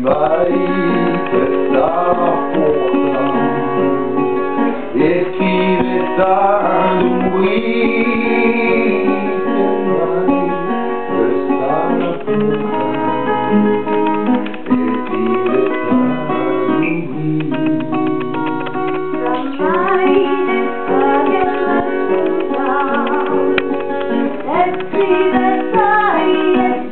Vai che stava fuori e ti restando qui vai che stava fuori e ti restando qui Ramai paghe la città e ti restai e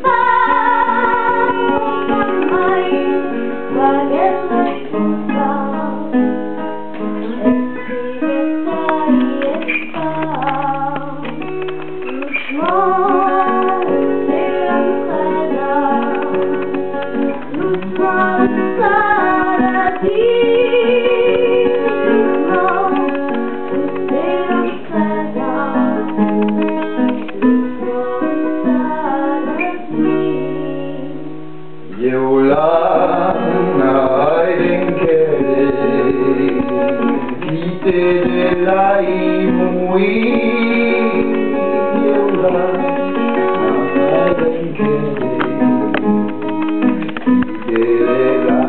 Eu lá na Airenkere Vite de la imui Eu lá na Airenkere Vite de la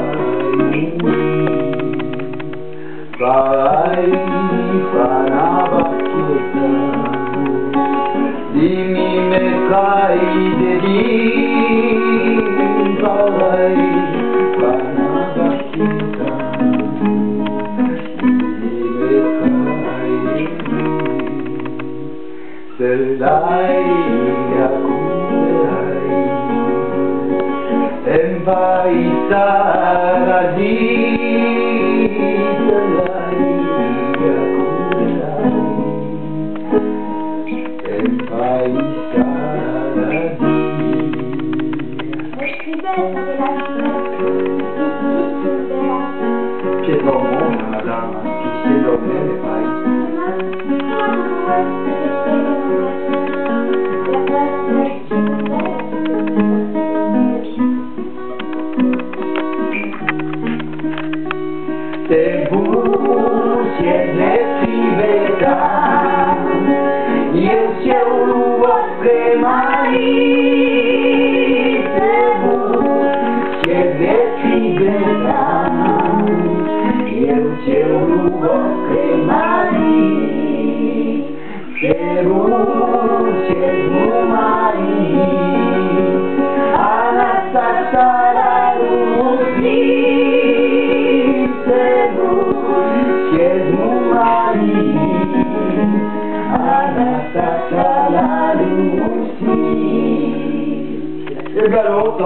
imui Vai fana bakieta Dimi me kai de di Vai fana bakieta Dimi me kai de di Selai akurai Envai saradi Che dormono, madama, che si dorme le fai. Te buci de priveta, eu ce-o luă mai. Te buci de priveta, eu ce-o luă mai. Te buci mai. Anastasia Lucy. Il galoppo,